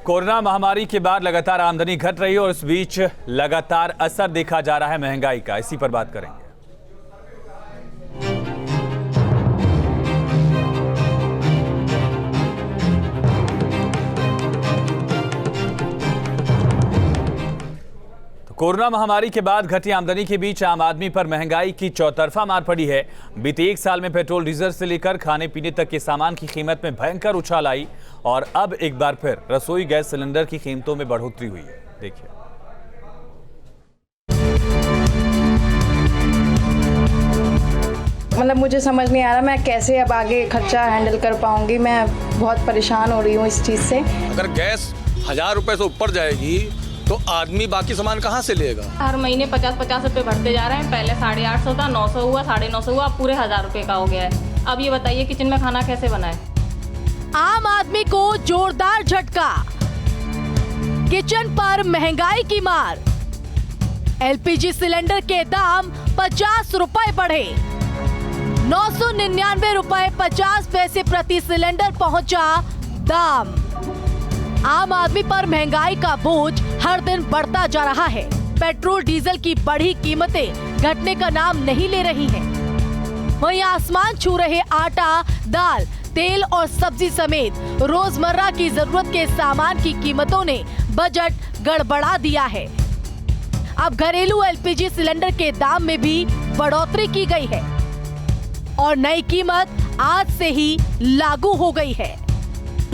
Corona महामारी के बाद लगातार आमदनी घट रही है और इस बीच लगातार असर देखा जा रहा है महंगाई का। इसी पर बात करेंगे। कोरोना महामारी के बाद घटी आमदनी के बीच आम आदमी पर महंगाई की चौतरफा मार पड़ी है। बीते एक साल में पेट्रोल डीजल से लेकर खाने पीने तक के सामान की कीमत में भयंकर उछाल आई और अब एक बार फिर रसोई गैस सिलेंडर की कीमतों में बढ़ोतरी हुई है। देखिए। मतलब मुझे समझ नहीं आ रहा मैं कैसे अब आगे खर्चा हैंडल कर पाऊंगी। मैं बहुत परेशान हो रही हूँ इस चीज से। अगर गैस 1000 रुपए से ऊपर जाएगी तो आदमी बाकी सामान कहाँ से लेगा। हर महीने 50-50 रुपए बढ़ते जा रहे हैं। पहले 850 था, 900 हुआ, 950 हुआ, अब पूरे 1000 रुपए का हो गया है। अब ये बताइए किचन में खाना कैसे बनाए। आम आदमी को जोरदार झटका, किचन पर महंगाई की मार। एलपीजी सिलेंडर के दाम 50 रुपए बढ़े। 999 रुपए 50 पैसे प्रति सिलेंडर पहुंचा दाम। आम आदमी पर महंगाई का बोझ हर दिन बढ़ता जा रहा है। पेट्रोल डीजल की बढ़ी कीमतें घटने का नाम नहीं ले रही हैं। वहीं आसमान छू रहे आटा, दाल, तेल और सब्जी समेत रोजमर्रा की जरूरत के सामान की कीमतों ने बजट गड़बड़ा दिया है। अब घरेलू एलपीजी सिलेंडर के दाम में भी बढ़ोतरी की गई है और नई कीमत आज से ही लागू हो गई है।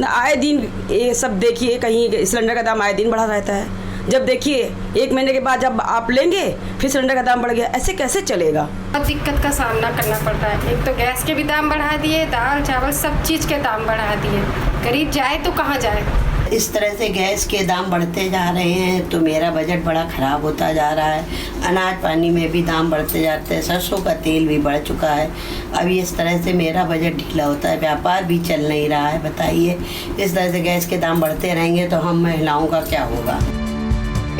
आए दिन ये सब देखिए, कहीं सिलेंडर का दाम आए दिन बढ़ा रहता है। जब देखिए 1 महीने के बाद जब आप लेंगे फिर सिलेंडर का दाम बढ़ गया, ऐसे कैसे चलेगा। बहुत दिक्कत का सामना करना पड़ता है। एक तो गैस के भी दाम बढ़ा दिए, दाल चावल सब चीज़ के दाम बढ़ा दिए। गरीब जाए तो कहाँ जाए। इस तरह से गैस के दाम बढ़ते जा रहे हैं तो मेरा बजट बड़ा ख़राब होता जा रहा है। अनाज पानी में भी दाम बढ़ते जाते हैं, सरसों का तेल भी बढ़ चुका है। अभी इस तरह से मेरा बजट ढीला होता है, व्यापार भी चल नहीं रहा है। बताइए, इस तरह से गैस के दाम बढ़ते रहेंगे तो हम महिलाओं का क्या होगा।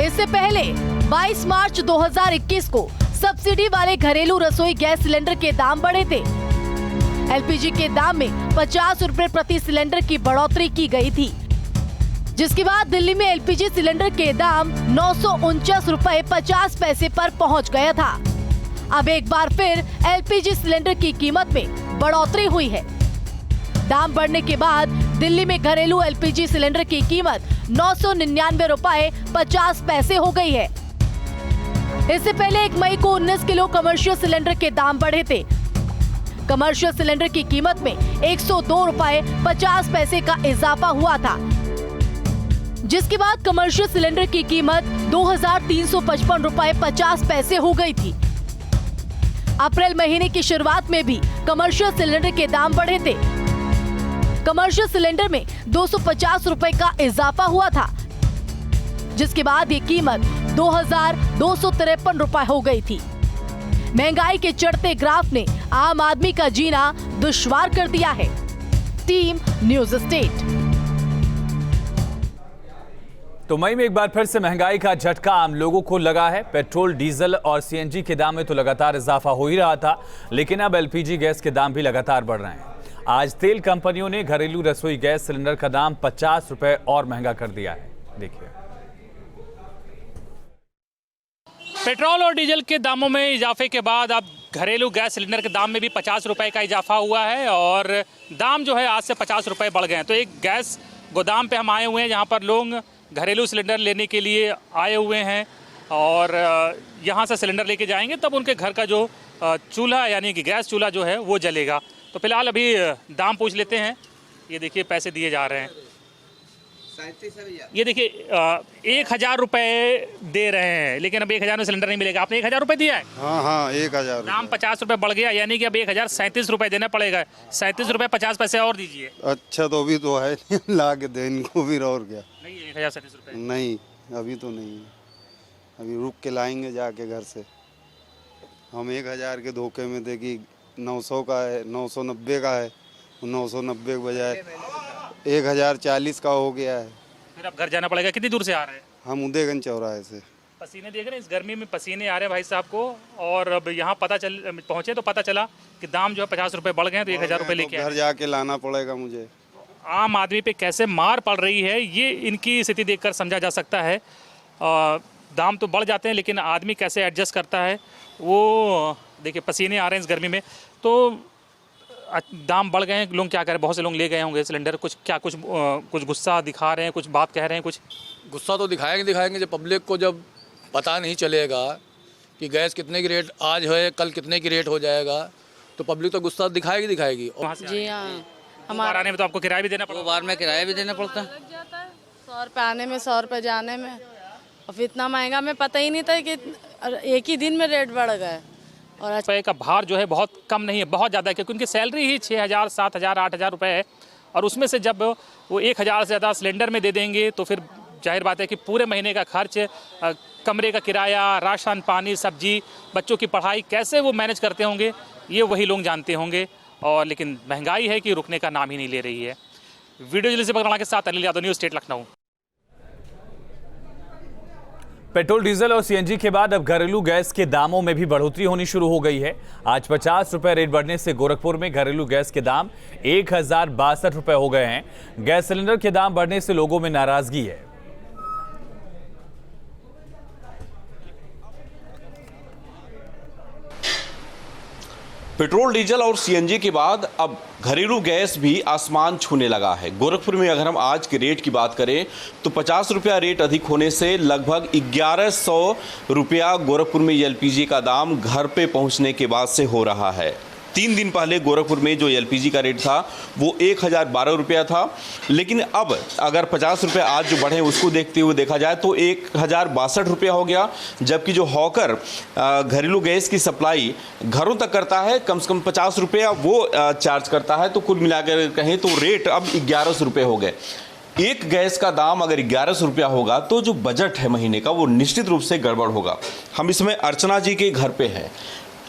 इससे पहले 22 मार्च 2021 को सब्सिडी वाले घरेलू रसोई गैस सिलेंडर के दाम बढ़े थे। एलपीजी के दाम में 50 रुपए प्रति सिलेंडर की बढ़ोतरी की गई थी, जिसके बाद दिल्ली में एलपीजी सिलेंडर के दाम 949 रुपए 50 पैसे पर पहुंच गया था। अब एक बार फिर एलपीजी सिलेंडर की कीमत में बढ़ोतरी हुई है। दाम बढ़ने के बाद दिल्ली में घरेलू एलपीजी सिलेंडर की कीमत 999 रुपए 50 पैसे हो गई है। इससे पहले 1 मई को 19 किलो कमर्शियल सिलेंडर के दाम बढ़े थे। कमर्शियल सिलेंडर की कीमत में 102 रुपए 50 पैसे का इजाफा हुआ था, जिसके बाद कमर्शियल सिलेंडर की कीमत 2355 रुपए 50 पैसे हो गई थी। अप्रैल महीने की शुरुआत में भी कमर्शियल सिलेंडर के दाम बढ़े थे। कमर्शियल सिलेंडर में 250 रुपए का इजाफा हुआ था, जिसके बाद ये कीमत 2253 रुपए हो गई थी। महंगाई के चढ़ते ग्राफ ने आम आदमी का जीना दुश्वार कर दिया है। Team news state. तो मई में एक बार फिर से महंगाई का झटका आम लोगों को लगा है। पेट्रोल, डीजल और सीएनजी के दाम में तो लगातार इजाफा हो ही रहा था, लेकिन अब एलपीजी गैस के दाम भी लगातार बढ़ रहे हैं। आज तेल कंपनियों ने घरेलू रसोई गैस सिलेंडर का दाम 50 रुपए और महंगा कर दिया है। देखिए। पेट्रोल और डीजल के दामों में इजाफे के बाद अब घरेलू गैस सिलेंडर के दाम में भी 50 रुपए का इजाफा हुआ है और दाम जो है आज से 50 रुपए बढ़ गए हैं। तो एक गैस गोदाम पे हम आए हुए हैं, जहाँ पर लोग घरेलू सिलेंडर लेने के लिए आए हुए हैं और यहाँ से सिलेंडर लेके जाएंगे, तब उनके घर का जो चूल्हा यानी कि गैस चूल्हा जो है वो जलेगा। तो फिलहाल अभी दाम पूछ लेते हैं। ये देखिए पैसे दिए जा रहे हैं। ये देखिए 1000 रुपए दे रहे हैं, लेकिन अब 1000 में सिलेंडर नहीं मिलेगा। आपने 1000 रुपए दिया है? हाँ 1000। दाम 50 रुपए बढ़ गया, यानी कि अब 1037 रुपए देना पड़ेगा। 37 रुपए 50 पैसे और दीजिए। अच्छा तो अभी तो है ला के दे इनको भी और क्या। नहीं 1037 रुपए नहीं, अभी तो नहीं है। अभी रुक के लाएंगे जाके घर से। हम 1000 के धोखे में दे कि 900 का है, 990 का है, 990 के बजाय 1040 का हो गया है। फिर अब घर जाना पड़ेगा। कितनी दूर से आ रहे हैं? हम उदयगंज चौराहे से। पसीने देख रहे हैं, इस गर्मी में पसीने आ रहे हैं भाई साहब को। और अब यहाँ पहुँचे तो पता चला कि दाम जो है 50 रुपए बढ़ गए हैं, तो 1000 रुपए लेके घर जाके लाना पड़ेगा मुझे। आम आदमी पे कैसे मार पड़ रही है, ये इनकी स्थिति देखकर समझा जा सकता है। दाम तो बढ़ जाते हैं लेकिन आदमी कैसे एडजस्ट करता है, वो देखिए पसीने आ रहे हैं इस गर्मी में। तो दाम बढ़ गए हैं, लोग क्या करें, बहुत से लोग ले गए होंगे सिलेंडर। कुछ गुस्सा दिखा रहे हैं, कुछ बात कह रहे हैं। कुछ गुस्सा तो दिखाएंगे जब पब्लिक को जब पता नहीं चलेगा कि गैस कितने की रेट आज है, कल कितने की रेट हो जाएगा, तो पब्लिक तो गुस्सा दिखाएगी। जी हाँ, हमारे आने में तो आपको किराया भी देना पड़ता है। 2 बार में किराया भी देना पड़ता है। 100 रुपये आने में, 100 रुपये जाने में, और फिर इतना महंगा में पता ही नहीं था कि एक ही दिन में रेट बढ़ गए। और रुपये का भार जो है बहुत कम नहीं है, बहुत ज़्यादा है, क्योंकि उनकी सैलरी ही 6,000, 7,000, 8,000 रुपये है। और उसमें से जब वो 1,000 से ज़्यादा सिलेंडर में दे देंगे तो फिर जाहिर बात है कि पूरे महीने का खर्च, कमरे का किराया, राशन पानी, सब्जी, बच्चों की पढ़ाई कैसे वो मैनेज करते होंगे, ये वही लोग जानते होंगे। और लेकिन महंगाई है कि रुकने का नाम ही नहीं ले रही है। वीडियो जर्नलिस्ट दीपक राणा के साथ Anil Yadav, news state Lucknow. Petrol, diesel और सीएनजी के बाद अब घरेलू गैस के दामों में भी बढ़ोतरी होनी शुरू हो गई है। आज 50 रुपए रेट बढ़ने से गोरखपुर में घरेलू गैस के दाम 1,062 रुपए हो गए हैं। गैस सिलेंडर के दाम बढ़ने से लोगों में नाराजगी है। पेट्रोल, डीजल और सीएनजी के बाद अब घरेलू गैस भी आसमान छूने लगा है। गोरखपुर में अगर हम आज के रेट की बात करें तो 50 रुपया रेट अधिक होने से लगभग 1,100 रुपया गोरखपुर में एलपीजी का दाम घर पे पहुंचने के बाद से हो रहा है। 3 दिन पहले गोरखपुर में जो एलपीजी का रेट था वो 1,012 रुपया था, लेकिन अब अगर 50 रुपये आज जो बढ़े उसको देखते हुए देखा जाए तो 1,062 रुपया हो गया। जबकि जो हॉकर घरेलू गैस की सप्लाई घरों तक करता है, कम से कम 50 रुपया वो चार्ज करता है। तो कुल मिलाकर कहें तो रेट अब 1,100 रुपये हो गए। एक गैस का दाम अगर 1,100 रुपया होगा तो जो बजट है महीने का वो निश्चित रूप से गड़बड़ होगा। हम इसमें अर्चना जी के घर पे हैं,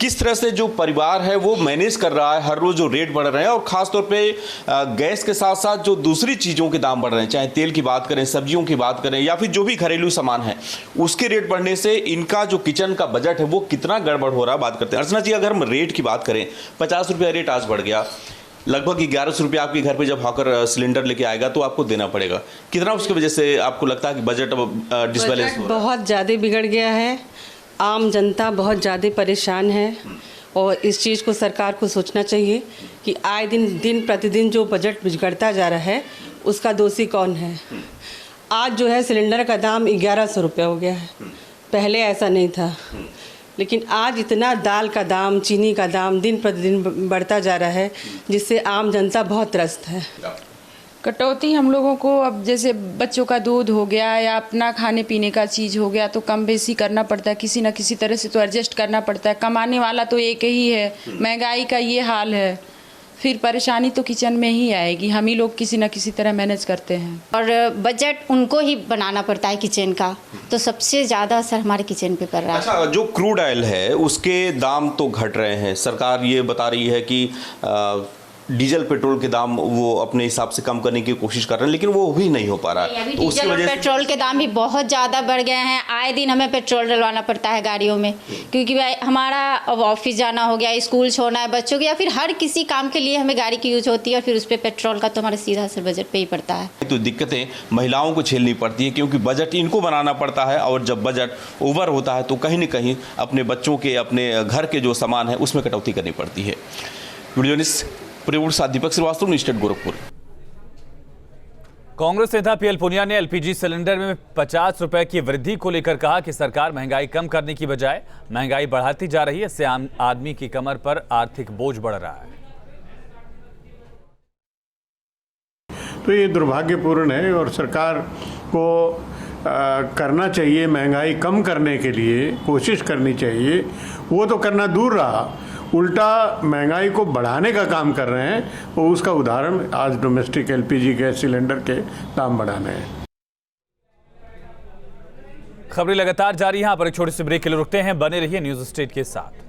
किस तरह से जो परिवार है वो मैनेज कर रहा है, हर रोज जो रेट बढ़ रहे हैं और ख़ासतौर पे गैस के साथ साथ जो दूसरी चीज़ों के दाम बढ़ रहे हैं, चाहे तेल की बात करें, सब्जियों की बात करें या फिर जो भी घरेलू सामान है, उसके रेट बढ़ने से इनका जो किचन का बजट है वो कितना गड़बड़ हो रहा है, बात करते हैं। अर्चना जी, अगर हम रेट की बात करें, 50 रुपया रेट आज बढ़ गया, लगभग 1,100 रुपया आपके घर पे जब हॉकर सिलेंडर लेके आएगा तो आपको देना पड़ेगा। कितना उसकी वजह से आपको लगता है कि बजट अब डिसबैलेंस बहुत ज़्यादा बिगड़ गया है। आम जनता बहुत ज़्यादा परेशान है और इस चीज़ को सरकार को सोचना चाहिए कि आए दिन प्रतिदिन जो बजट बिगड़ता जा रहा है उसका दोषी कौन है। आज जो है सिलेंडर का दाम 1,100 रुपया हो गया है, पहले ऐसा नहीं था। लेकिन आज इतना दाल का दाम, चीनी का दाम दिन प्रतिदिन बढ़ता जा रहा है जिससे आम जनता बहुत त्रस्त है। कटौती हम लोगों को अब जैसे बच्चों का दूध हो गया या अपना खाने पीने का चीज़ हो गया तो कम बेसी करना पड़ता है, किसी न किसी तरह से तो एडजस्ट करना पड़ता है। कमाने वाला तो एक ही है, महंगाई का ये हाल है, फिर परेशानी तो किचन में ही आएगी। हम ही लोग किसी न किसी तरह मैनेज करते हैं और बजट उनको ही बनाना पड़ता है किचन का, तो सबसे ज़्यादा असर हमारे किचन पे कर रहा है। अच्छा, जो क्रूड ऑयल है उसके दाम तो घट रहे हैं, सरकार ये बता रही है कि डीजल पेट्रोल के दाम वो अपने हिसाब से कम करने की कोशिश कर रहे हैं, लेकिन वो भी नहीं हो पा रहा है। तो डीजल और पेट्रोल के दाम भी बहुत ज़्यादा बढ़ गए हैं। आए दिन हमें पेट्रोल डलवाना पड़ता है गाड़ियों में, क्योंकि भाई हमारा अब ऑफिस जाना हो गया, स्कूल छोड़ना है बच्चों को, या फिर हर किसी काम के लिए हमें गाड़ी की यूज होती है और फिर उस पर पेट्रोल का तो हमारा सीधा असर बजट पे ही पड़ता है। तो दिक्कतें महिलाओं को झेलनी पड़ती है क्योंकि बजट इनको बनाना पड़ता है और जब बजट ओवर होता है तो कहीं न कहीं अपने बच्चों के, अपने घर के जो सामान है उसमें कटौती करनी पड़ती है। वीडियो साथ दीपक श्रीवास्तव, न्यूज़ स्टेट गोरखपुर। कांग्रेस नेता पीएल पुनिया ने एलपीजी सिलेंडर में 50 रुपए की वृद्धि को लेकर कहा कि सरकार महंगाई कम करने की बजाय महंगाई बढ़ाती जा रही है, इससे आम आदमी की कमर पर आर्थिक बोझ बढ़ रहा है। तो ये दुर्भाग्यपूर्ण है और सरकार को करना चाहिए, महंगाई कम करने के लिए कोशिश करनी चाहिए। वो तो करना दूर रहा, उल्टा महंगाई को बढ़ाने का काम कर रहे हैं। वो उसका उदाहरण आज डोमेस्टिक एलपीजी गैस सिलेंडर के दाम बढ़ाने हैं। खबरें लगातार जारी हैं, पर एक छोटे से ब्रेक के लिए रुकते हैं। बने रहिए न्यूज़ स्टेट के साथ।